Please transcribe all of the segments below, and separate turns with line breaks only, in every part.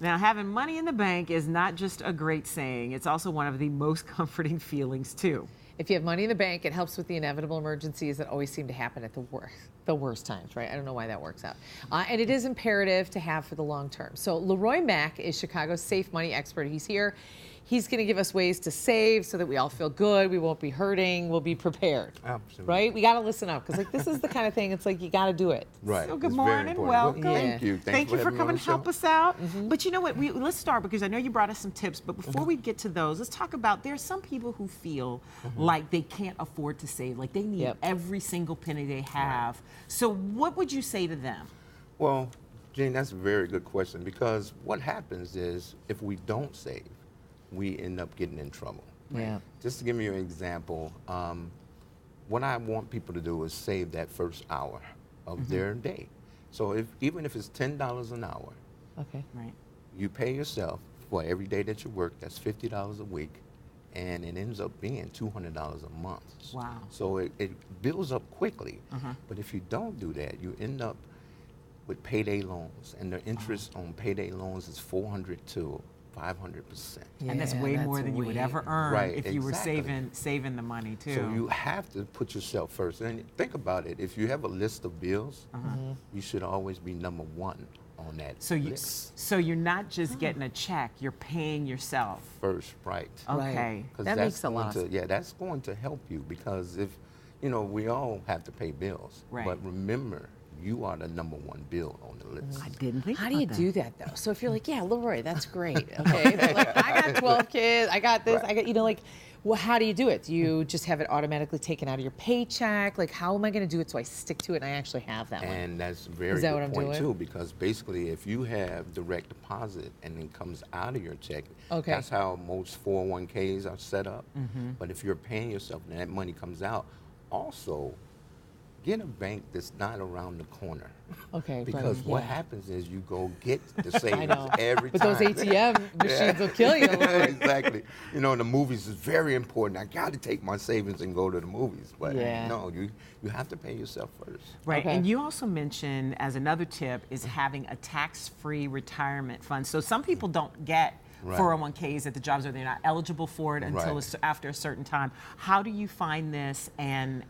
Now, having money in the bank is not just a great saying, it's also one of the most comforting feelings, too.
If you have money in the bank, it helps with the inevitable emergencies that always seem to happen at the worst times, right? I don't know why that works out. And it is imperative to have for the long term. So Leroy Mack is Chicago's safe money expert. He's here. He's going to give us ways to save so that we all feel good. We won't be hurting. We'll be prepared.
Absolutely.
Right? We got to listen up because this is the kind of thing. It's like you got to do it.
Right.
So good
It's very
morning,
important.
welcome.
Well, thank you.
Thank you for
having me on
coming
the
to help
show.
us out. But you know what? Let's start because I know you brought us some tips. But before we get to those, let's talk about there's some people who feel like they can't afford to save, like they need every single penny they have. Right. So what would you say to them?
Well, Jean, that's a very good question because what happens is if we don't save, we end up getting in trouble.
Yeah.
Just to give you an example, what I want people to do is save that first hour of their day. So even if it's $10 an hour,
okay,
right,
you pay yourself for every day that you work. That's $50 a week, and it ends up being $200 a month.
Wow.
So it builds up quickly. But if you don't do that, you end up with payday loans, and the interest on payday loans is 400 to 500%.
And that's way more than you would ever earn if you were
exactly.
saving the money too.
So you have to put yourself first. And think about it. If you have a list of bills, you should always be number one on that list.
So you're not just getting a check, you're paying yourself.
First, right.
Okay.
That makes a lot of sense.
Yeah, that's going to help you because if, we all have to pay bills.
Right.
But remember, you are the number one bill on the list.
I didn't think
How
about
do you
that.
do that though? So if you're like, yeah, Leroy, that's great. Okay. But like, I got 12 kids. I got this. I got, well, how do you do it? Do you just have it automatically taken out of your paycheck? Like, how am I going to do it so I stick to it and I actually have that one?
And that's a very
Is that
good
what I'm
point
doing?
too, because basically if you have direct deposit and it comes out of your check,
Okay.
that's how most 401ks are set up. But if you're paying yourself and that money comes out, also get a bank that's not around the corner.
Okay.
Because
right,
what
yeah.
happens is you go get the
I
savings
know.
every
But
time.
those ATM machines will kill you. Leroy.
Exactly. In the movies is very important. I got to take my savings and go to the movies. But no, you have to pay yourself first.
Right,
Okay.
and you also mentioned as another tip is having a tax-free retirement fund. So some people don't get 401ks at the jobs or they're not eligible for it until after a certain time. How do you find this and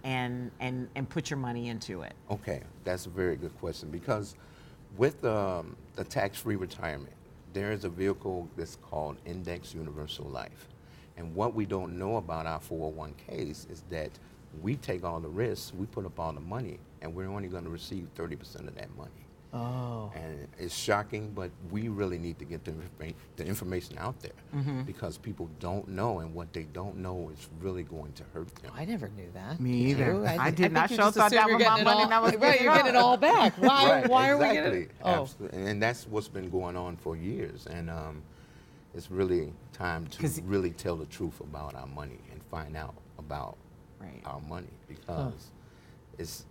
put your money into it?
Okay, that's a very good question because with the tax-free retirement, there is a vehicle that's called Index Universal Life. And what we don't know about our 401ks is that we take all the risks, we put up all the money, and we're only going to receive 30% of that money.
Oh.
And it's shocking, but we really need to get the information out there because people don't know, and what they don't know is really going to hurt them.
I never knew that.
Me
Did
either.
you?
I did
think
not
you
show
just
thought that
assumed
was
you're
my
getting it
money
all-
and I was
Right,
getting
you're
it
getting it
all.
all back. Why are we getting
exactly.
it? Oh.
Absolutely. And that's what's been going on for years. And it's really time to really tell the truth about our money and find out about our money because it's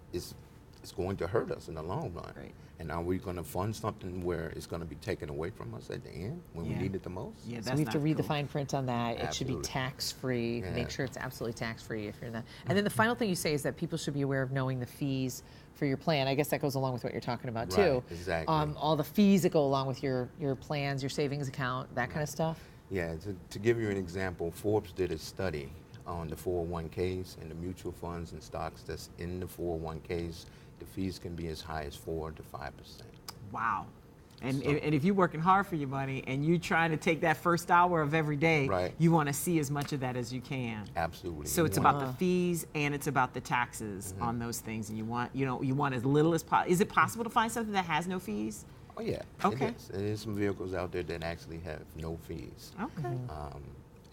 going to hurt us in the long run.
Right.
And are we going to fund something where it's going to be taken away from us at the end when we need it the most?
Yeah,
So
that's
we have to
not
read the
cool.
fine print on that. It should be
Absolutely.
tax-free.
Yeah.
Make sure it's absolutely tax-free if you're in that. And then the final thing you say is that people should be aware of knowing the fees for your plan. I guess that goes along with what you're talking about too.
Right, exactly.
All the fees that go along with your plans, your savings account, that kind of stuff.
Yeah, to give you an example, Forbes did a study on the 401ks and the mutual funds and stocks that's in the 401ks. The fees can be as high as 4 to 5%.
Wow. And if you're working hard for your money and you're trying to take that first hour of every day, you want to see as much of that as you can.
Absolutely.
So it's about the fees and it's about the taxes on those things, and you want as little as possible. Is it possible to find something that has no fees?
Oh yeah.
Okay.
It is. There is some vehicles out there that actually have no fees.
Okay.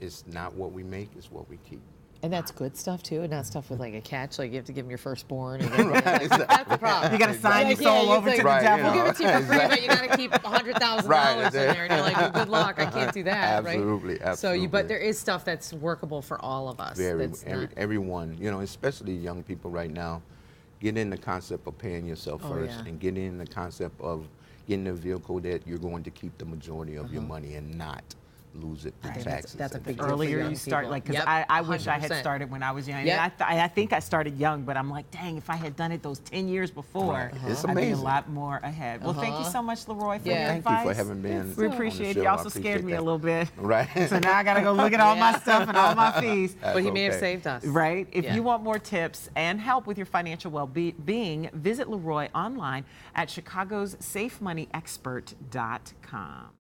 It's not what we make; it's what we keep.
And that's good stuff too, and not stuff with like a catch, like you have to give them your firstborn. And
Exactly.
That's the problem.
You got to sign your soul
you
over
think,
to the devil.
We'll give it to you for free, but you got to keep $100,000 in there. And you're like, well, good luck, I can't do that,
Absolutely,
right?
absolutely.
So, but there is stuff that's workable for all of us.
Everyone, especially young people right now, get in the concept of paying yourself first, and get in the concept of getting a vehicle that you're going to keep the majority of your money and not lose it to
think
taxes.
that's a
and
big
fees.
deal.
Earlier
young
you start,
people.
like, because
Yep,
I wish I had
100%.
started when I was young.
Yep.
And I think I started young, but I'm like, dang, if I had done it those 10 years before,
Right. It's
I'd be a
amazing.
lot more ahead. Well, thank you so much, Leroy, for
Yeah.
your
Thank
advice.
you for having been.
We
on the
appreciate
show.
it. You
I
also scared
appreciate
me
that.
a little bit.
Right.
So now I got to go look at all my stuff and all my fees.
But he may have
okay.
saved us.
Right? If
Yeah.
you want more tips and help with your financial well-being, visit Leroy online at chicagosafemoneyexpert.com.